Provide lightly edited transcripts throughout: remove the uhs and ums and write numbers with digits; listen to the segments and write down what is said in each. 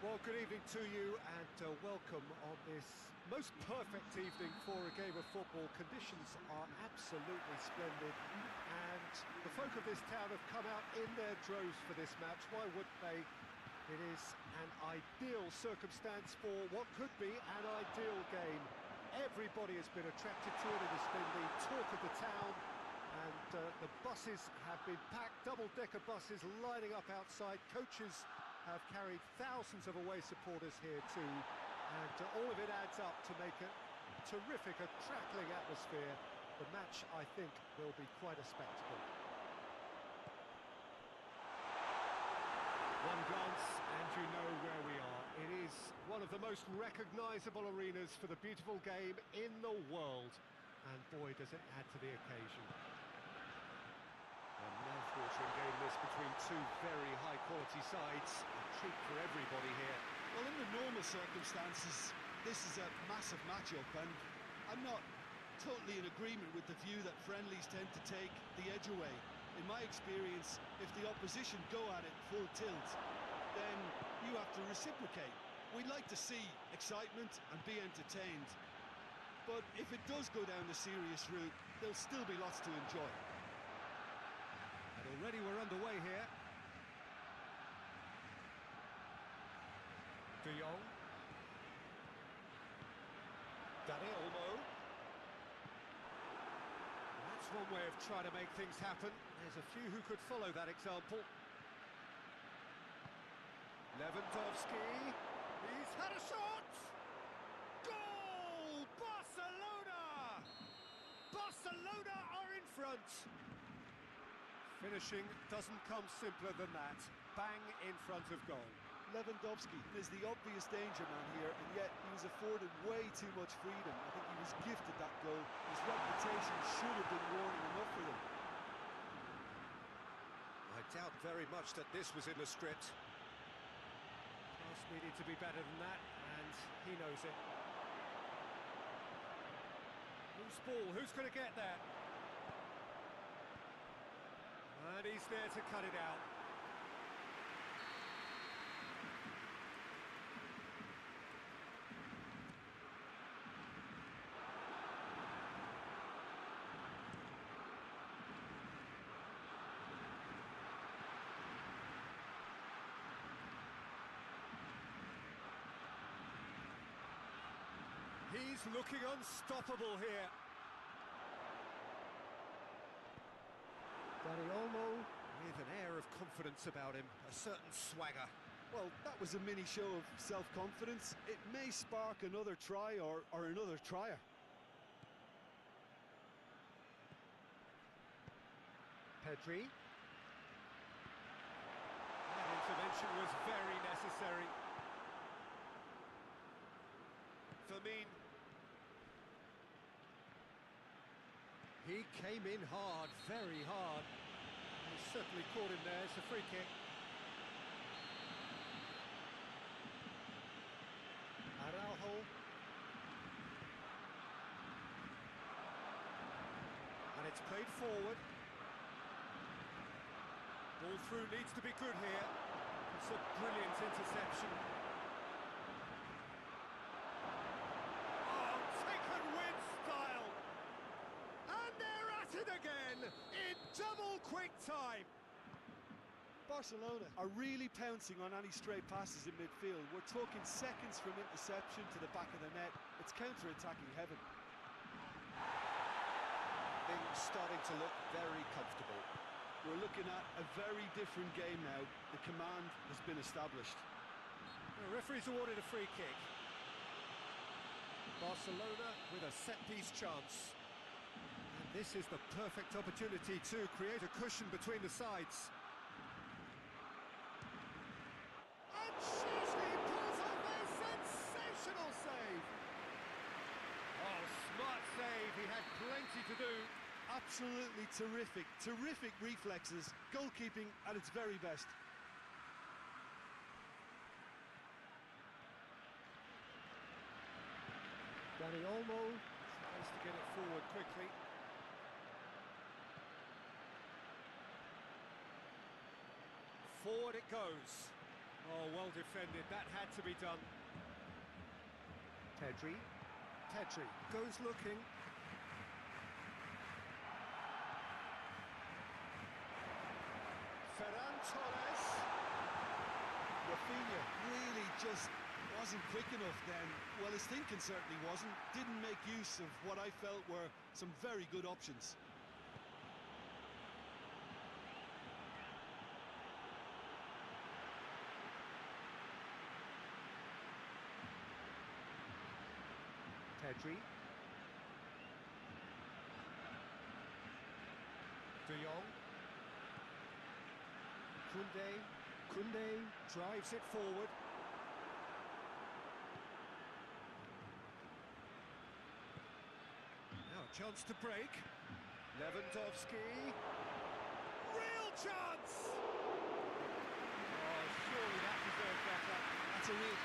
Well, good evening to you and welcome on this most perfect evening for a game of football. Conditions are absolutely splendid and the folk of this town have come out in their droves for this match. Why wouldn't they? It is an ideal circumstance for what could be an ideal game. Everybody has been attracted to it. It has been the talk of the town, and the buses have been packed, double-decker buses lining up outside. Coaches have carried thousands of away supporters here too, and all of it adds up to make a terrific, a crackling atmosphere. The match, I think, will be quite a spectacle. One glance and you know where we are. It is one of the most recognisable arenas for the beautiful game in the world, and boy does it add to the occasion. A mouth-watering game this between two very high-quality sides. A treat for everybody here. Well, in the normal circumstances, this is a massive match-up, and I'm not totally in agreement with the view that friendlies tend to take the edge away. In my experience, if the opposition go at it full tilt, then you have to reciprocate. We'd like to see excitement and be entertained, but if it does go down the serious route, there'll still be lots to enjoy. And already we're underway here. De Jong. Danny Olmo. That's one way of trying to make things happen. There's a few who could follow that example. Lewandowski. He's had a shot! Goal! Barcelona! Barcelona are in front! Finishing doesn't come simpler than that. Bang in front of goal. Lewandowski is the obvious danger man here, and yet he was afforded way too much freedom. I think he was gifted that goal. His reputation should have been warning enough for them. I doubt very much that this was in the script. Pass needed to be better than that, and he knows it. Loose ball, who's going to get there? And he's there to cut it out. He's looking unstoppable here. Danny Olmo with an air of confidence about him, a certain swagger. Well, that was a mini show of self-confidence. It may spark another try or another trier. Pedri. That intervention was very necessary. Firmino. He came in hard, very hard. He certainly caught him there. It's a free kick. Araujo. And it's played forward. Ball through needs to be good here. It's a brilliant interception. Again in double quick time. Barcelona are really pouncing on any stray passes in midfield. We're talking seconds from interception to the back of the net. It's counter-attacking heaven. Things starting to look very comfortable. We're looking at a very different game now. The command has been established. The referee's awarded a free kick. Barcelona with a set-piece chance. And this is the perfect opportunity to create a cushion between the sides. And Chesney pulls off a sensational save. Oh, smart save. He had plenty to do. Absolutely terrific reflexes. Goalkeeping at its very best. Danny Olmo tries to get it forward quickly. Forward it goes. Oh, well defended. That had to be done. Pedri. Pedri goes looking. Ferran Torres. Rafinha really just wasn't quick enough then. Well, his thinking certainly wasn't. Didn't make use of what I felt were some very good options. Pedri. De Jong. Koundé drives it forward. Now a chance to break. Lewandowski. Real chance! Oh, surely that deserved better. That's a real...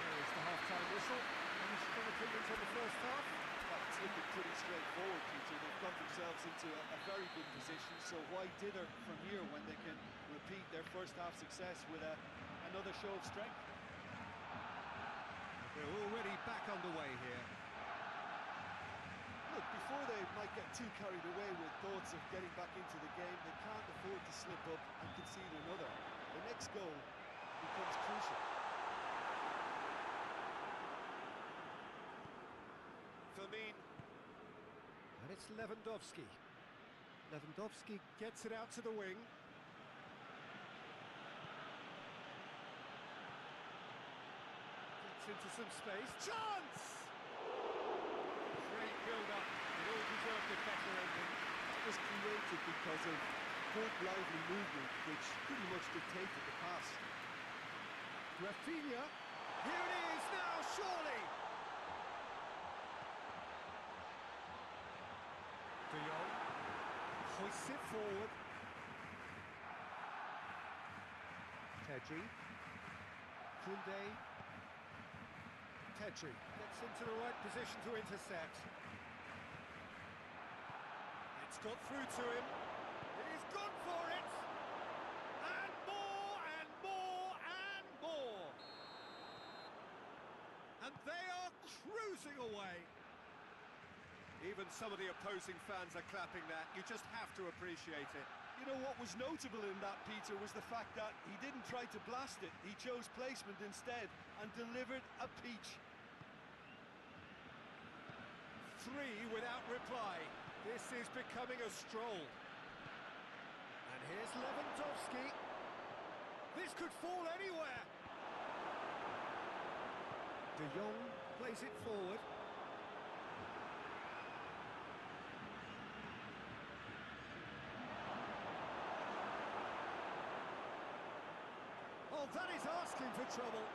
There is the half-time whistle. Any strong opinions on the first half? Well, it's looking pretty straightforward, Peter. They've got themselves into a very good position, so why dither from here when they can repeat their first half success with another show of strength? They're already back underway here. Look, before they might get too carried away with thoughts of getting back into the game, they can't afford to slip up and concede another. The next goal becomes crucial. Firmine. And it's Lewandowski. Lewandowski gets it out to the wing. Gets into some space. Chance! Great build-up. It all deserved a better ending. It was created because of good, lively movement, which pretty much dictated the pass. Rafinha. Here it is now, surely! De Jong hoists it forward. Pedri. Koundé. Pedri gets into the right position to intercept. It's got through to him. He's gone for it! And more, and more, and more! And they are cruising away. Even some of the opposing fans are clapping that. You just have to appreciate it. You know what was notable in that, Peter, was the fact that he didn't try to blast it. He chose placement instead and delivered a peach. 3 without reply. This is becoming a stroll. And here's Lewandowski. This could fall anywhere. De Jong plays it forward. Oh, that is asking for trouble.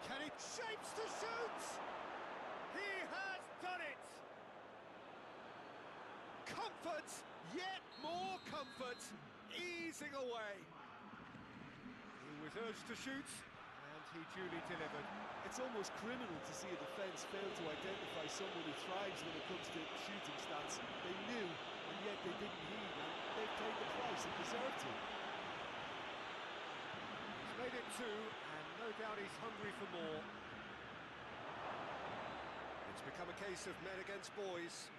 Can it shapes to shoot? He has done it. Comfort, yet more comfort, easing away. He was urged to shoot, and he duly delivered. It's almost criminal to see a defence fail to identify someone who thrives when it comes to shooting stats. They knew, and yet they didn't heed, and they've paid the price and deserved to. He's made it 2, and no doubt he's hungry for more. It's become a case of men against boys.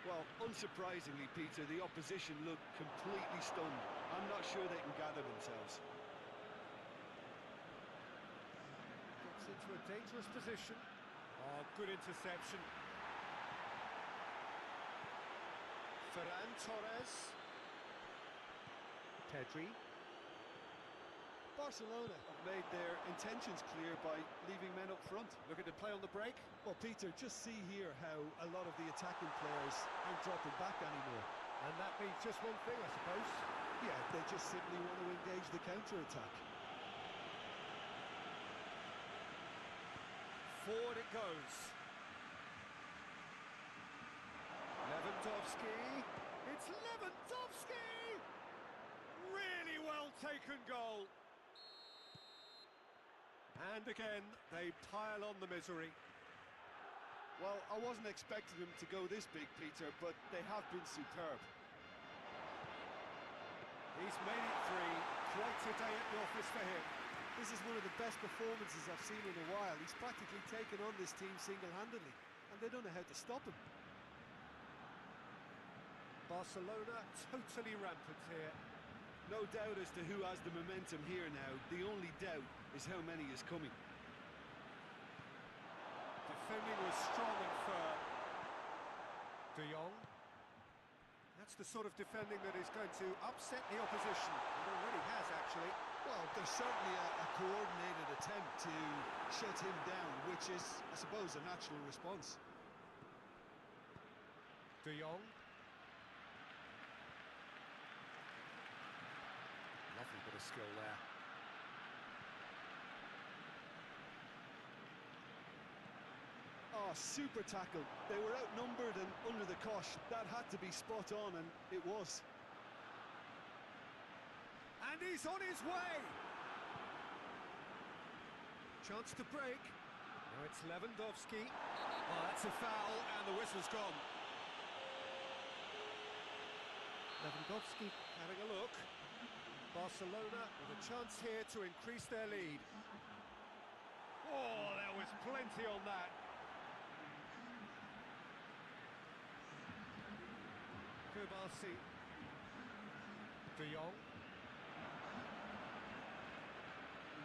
Well, unsurprisingly, Peter, the opposition look completely stunned. I'm not sure they can gather themselves. Gets into a dangerous position. Oh, good interception. Ferran Torres. Pedri. Barcelona have made their intentions clear by leaving men up front. Looking to play on the break. Well, Peter, just see here how a lot of the attacking players aren't dropping back anymore. And that means just one thing, I suppose. Yeah, they just simply want to engage the counter-attack. Forward it goes. Lewandowski. It's Lewandowski! Really well taken goal. And again, they pile on the misery. Well, I wasn't expecting them to go this big, Peter, but they have been superb. He's made it 3. Quite a day at the office for him. This is one of the best performances I've seen in a while. He's practically taken on this team single-handedly, and they don't know how to stop him. Barcelona totally rampant here. No doubt as to who has the momentum here now. The only doubt is how many is coming. Defending was strong and firm. De Jong. That's the sort of defending that is going to upset the opposition. It already has, actually. Well, there's certainly a coordinated attempt to shut him down, which is, I suppose, a natural response. De Jong. Lovely bit of skill there. Oh, super tackle. They were outnumbered and under the cosh. That had to be spot on, and it was. And he's on his way! Chance to break. Now it's Lewandowski. Oh, that's a foul, and the whistle's gone. Lewandowski having a look. Barcelona with a chance here to increase their lead. Oh, there was plenty on that. Kubasi. De Jong.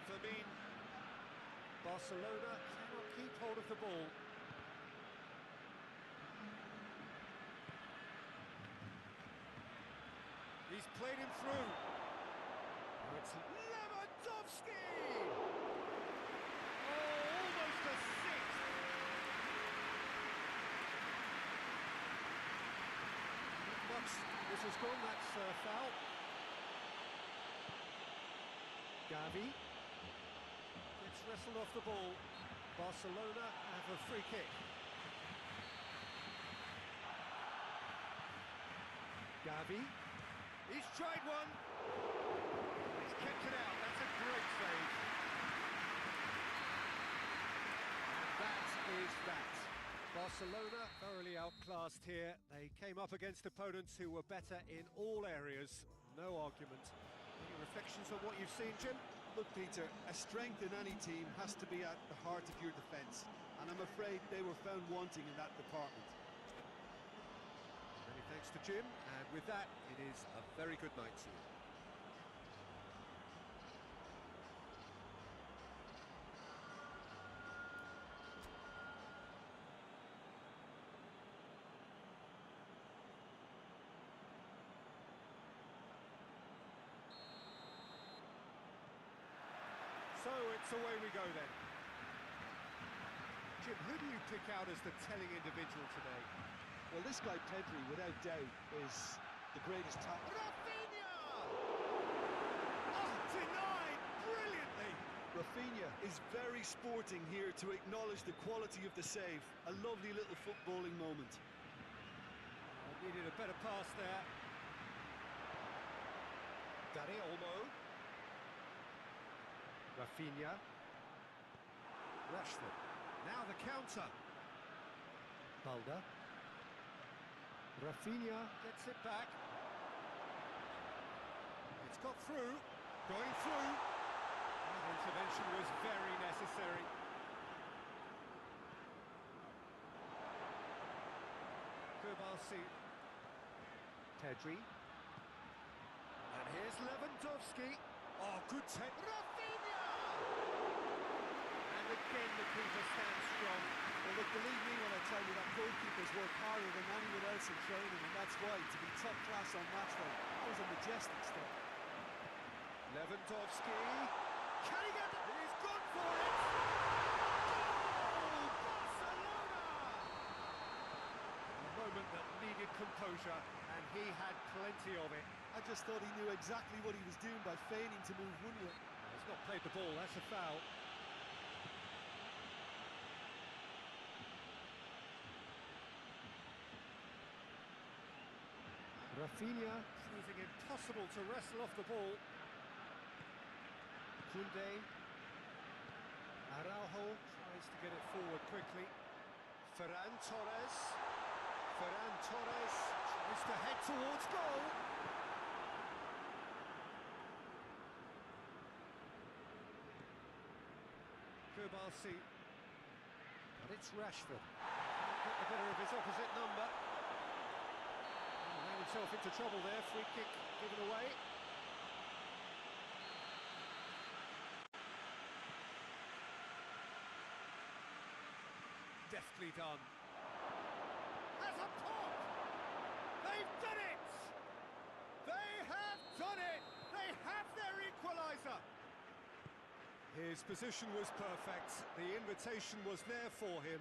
Fermin. Barcelona cannot keep hold of the ball. He's played him through. Now it's Lewandowski! Oh, almost a six. This has gone, that's foul. Gavi gets wrestled off the ball. Barcelona have a free kick. Gavi, he's tried one. He's kept it out, that's a great save. And that is that. Barcelona thoroughly outclassed here. They came up against opponents who were better in all areas. No argument. Any reflections on what you've seen, Jim? Look, Peter, a strength in any team has to be at the heart of your defence, and I'm afraid they were found wanting in that department. Many thanks to Jim, and with that, it is a very good night to you. So it's away we go then. Jim, who do you pick out as the telling individual today? Well, this guy Pedri, without doubt, is the greatest talent. Rafinha! Oh, denied brilliantly! Rafinha is very sporting here to acknowledge the quality of the save. A lovely little footballing moment. Needed a better pass there. Dani Olmo. Rafinha. Rashford. Now the counter. Balda. Rafinha gets it back. It's got through. Going through. That intervention was very necessary. Kubasi. Pedri. And here's Lewandowski. Oh, good take. Rafinha! And again the keeper stands strong. Well, look, believe me when I tell you that goalkeepers work harder than anyone else in training, and that's why, to be top class on match day, that was a majestic step. Lewandowski. Can he get it? He's gone for it! Goal! Barcelona! A moment that needed composure, and he had plenty of it. I just thought he knew exactly what he was doing by feigning to move one way. He's not played the ball, that's a foul. Rafinha proving impossible to wrestle off the ball. Koundé. Araujo tries to get it forward quickly. Ferran Torres. Ferran Torres tries to head towards goal. Barsi. But it's Rashford. Got the better of his opposite number. Ran himself into trouble there. Free kick given away. Deftly done. Has a pop! They've done it! They have done it! They have their equaliser! His position was perfect, the invitation was there for him,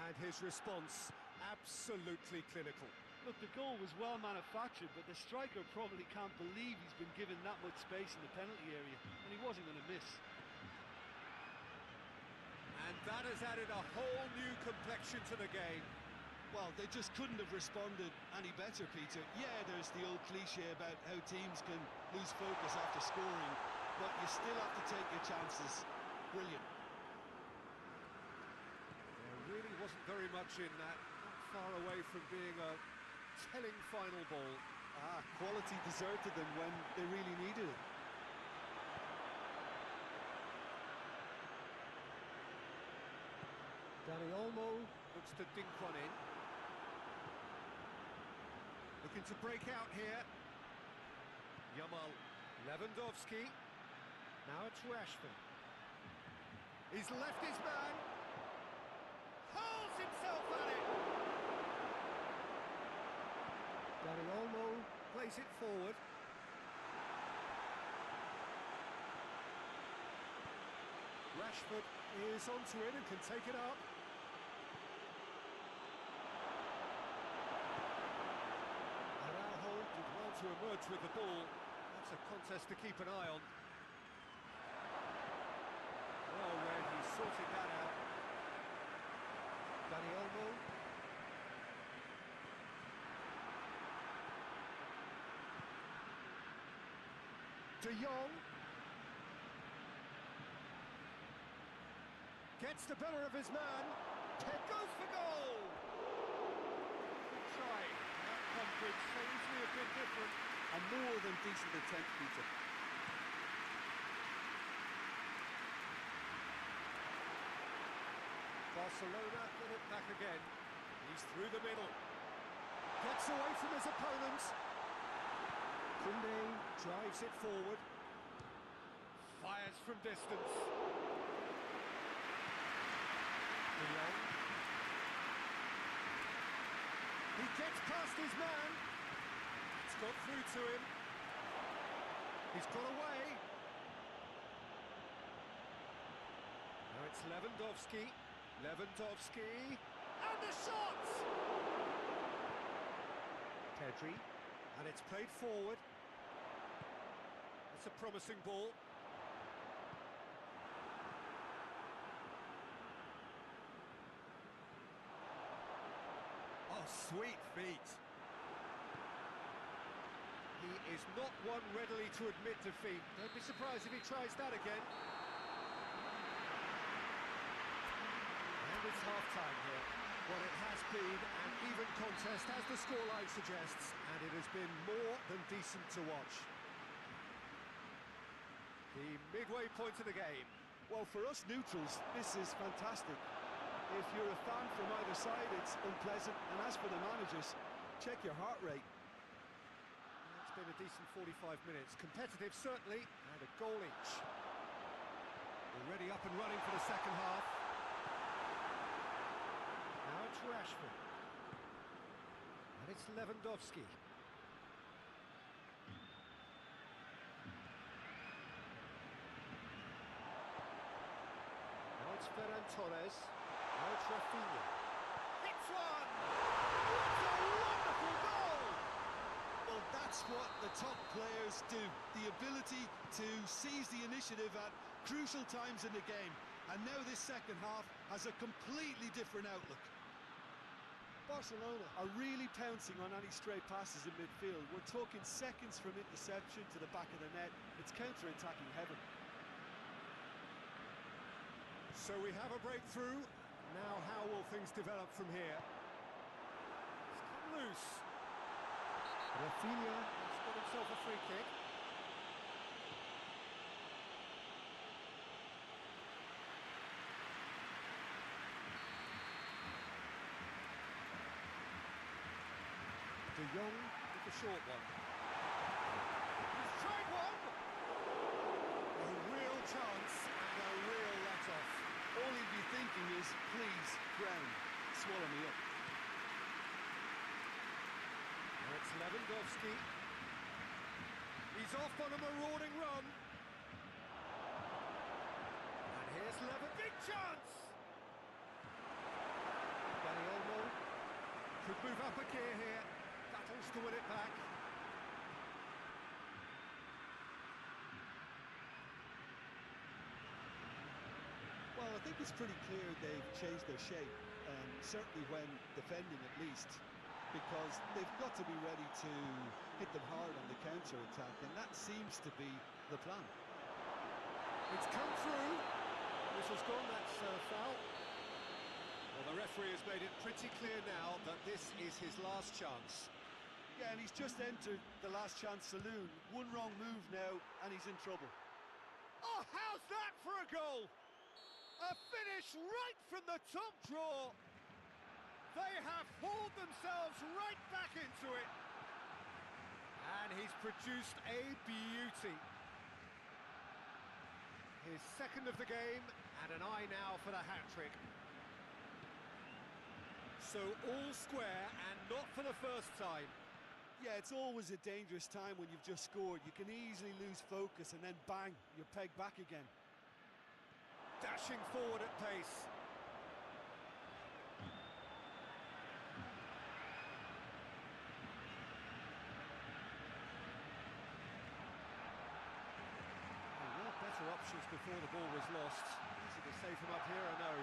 and his response absolutely clinical. Look, the goal was well manufactured, but the striker probably can't believe he's been given that much space in the penalty area, and he wasn't going to miss. And that has added a whole new complexion to the game. Well, they just couldn't have responded any better, Peter. Yeah, there's the old cliche about how teams can lose focus after scoring, but you still have to take your chances. Brilliant. There really wasn't very much in that, not far away from being a telling final ball. Quality deserted them when they really needed it. Dani Olmo looks to dink one in. Looking to break out here. Yamal, Lewandowski. Now it's Rashford. He's left his man. Hurls himself at it. Dani Olmo plays it forward. Rashford is onto it and can take it up. Araujo did well to emerge with the ball. That's a contest to keep an eye on. Oh, when he's sorting that out. Dani Olmo. De Jong. Gets the better of his man. It goes for goal. Good try. The outcome could so easily have been different. A more than decent attempt, Peter. Barcelona get it back again. He's through the middle. Gets away from his opponent. Koundé drives it forward. Fires from distance. De Jong. He gets past his man. It's got through to him. He's got away. Now it's Lewandowski. Lewandowski. And the shot! Pedri. And it's played forward. It's a promising ball. Oh, sweet feet. He is not one readily to admit defeat. Don't be surprised if he tries that again. And it's half-time here. Well, it has been an even contest, as the scoreline suggests, and it has been more than decent to watch. The midway point of the game. Well, for us neutrals, this is fantastic. If you're a fan from either side, it's unpleasant. And as for the managers, check your heart rate. It's been a decent 45 minutes. Competitive, certainly, and a goal each. Already up and running for the second half. Now it's Rashford. And it's Lewandowski. Now it's Ferran Torres. Now it's Rafinha. It's one! What a wonderful goal! Well, that's what the top players do. The ability to seize the initiative at crucial times in the game. And now this second half has a completely different outlook. Barcelona are really pouncing on any stray passes in midfield. We're talking seconds from interception to the back of the net. It's counter-attacking heaven. So we have a breakthrough. Now how will things develop from here? It's come loose. Rafinha has got himself a free kick. Jong with the short one. He's tried one! A real chance and a real let-off. All he'd be thinking is, please, ground, swallow me up. Now it's Lewandowski. He's off on a marauding run. And here's big chance! Olmo could move up a gear here. Battles to win it back. Well, I think it's pretty clear they've changed their shape, certainly when defending at least, because they've got to be ready to hit them hard on the counter-attack, and that seems to be the plan. It's come through. This has gone, that's foul. Well, the referee has made it pretty clear now that this is his last chance. Yeah, and he's just entered the last chance saloon. One wrong move now, and he's in trouble. Oh, how's that for a goal? A finish right from the top draw. They have hauled themselves right back into it. And he's produced a beauty. His second of the game, and an eye now for the hat-trick. So all square, and not for the first time. Yeah, it's always a dangerous time when you've just scored. You can easily lose focus and then bang, you're pegged back again. Dashing forward at pace. There were better options before the ball was lost. Easy to save him up here, I know.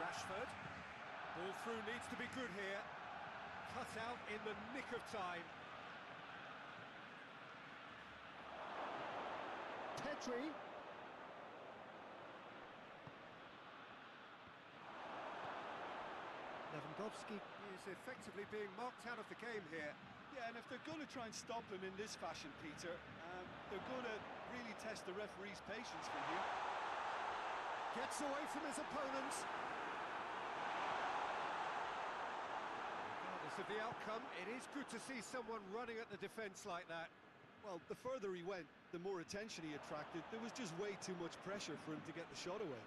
Rashford. Ball through needs to be good here. Cut out in the nick of time. Pedri. Lewandowski is effectively being marked out of the game here. Yeah, and if they're going to try and stop him in this fashion, Peter, they're going to really test the referee's patience from here. Gets away from his opponents. Regardless of the outcome, it is good to see someone running at the defence like that. Well, the further he went, the more attention he attracted. There was just way too much pressure for him to get the shot away.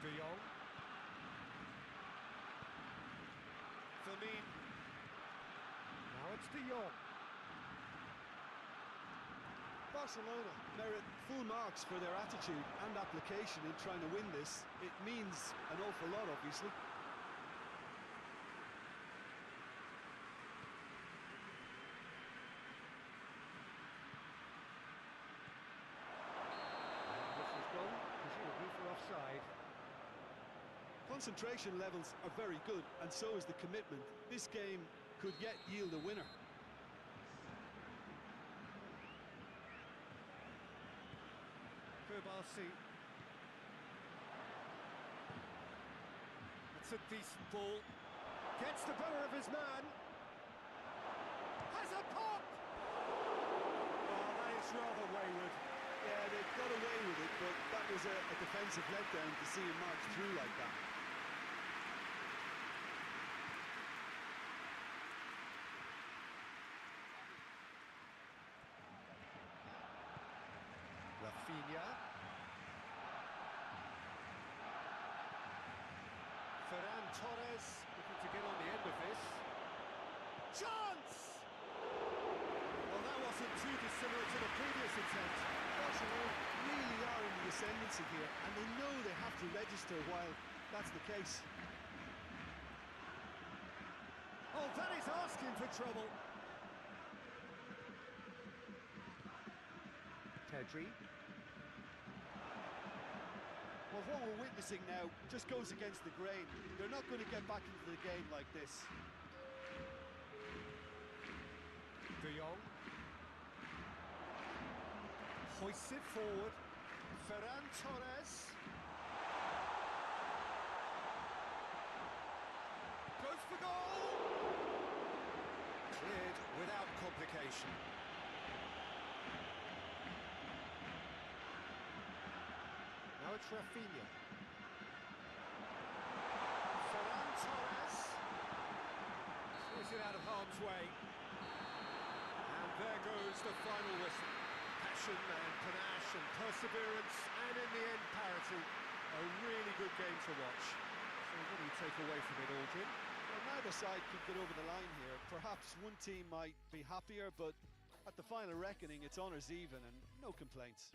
De Jong. Firmino. Now it's De Jong. Barcelona merit full marks for their attitude and application in trying to win this. It means an awful lot, obviously. This is gone, presumably for offside. Concentration levels are very good, and so is the commitment. This game could yet yield a winner. Kubarsi. It's a decent ball. Gets the better of his man. Has a pop! Oh, that is rather wayward. Yeah, they got away with it, but that was a defensive letdown to see him march through like that. Rafinha. Ferran Torres looking to get on the end of this. Chance! Well, that wasn't too dissimilar to the previous attempt. Barcelona really are in the ascendancy here, and they know they have to register while that's the case. Oh, that is asking for trouble. Pedri. Well, what we're witnessing now just goes against the grain. They're not going to get back into the game like this. De Jong. Hoists it forward. Ferran Torres. Goes for goal! Cleared without complication. Now it's Rafinha. Ferran Torres. Clears it out of harm's way. And there goes the final whistle. Passion and panache and perseverance, and in the end, parity. A really good game to watch. So what do you take away from it, Aldrin? Well, neither side could get over the line here. Perhaps one team might be happier, but at the final reckoning, it's honours even and no complaints.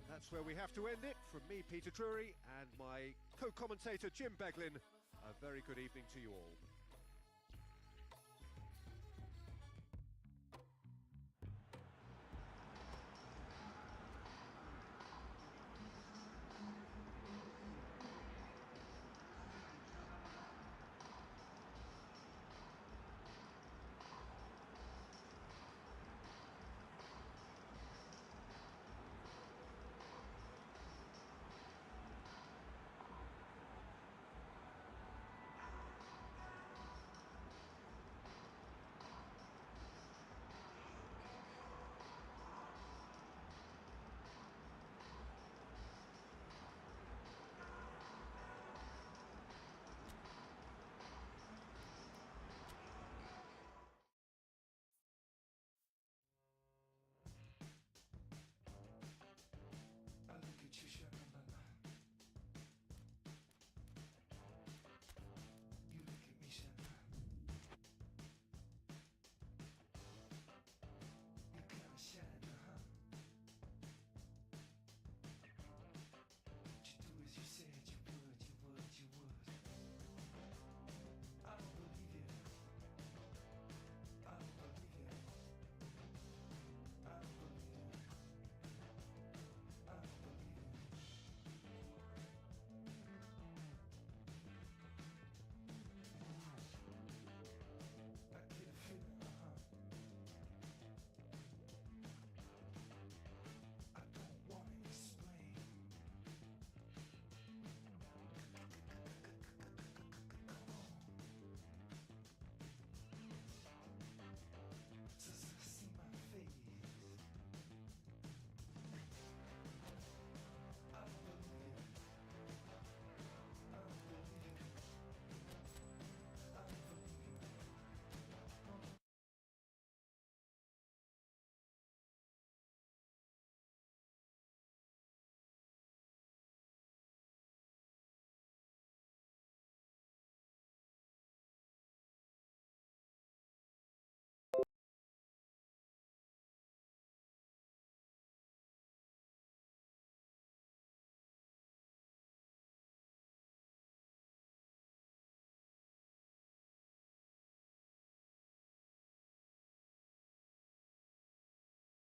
That's where we have to end it. From me, Peter Drury, and my co-commentator, Jim Beglin, a very good evening to you all.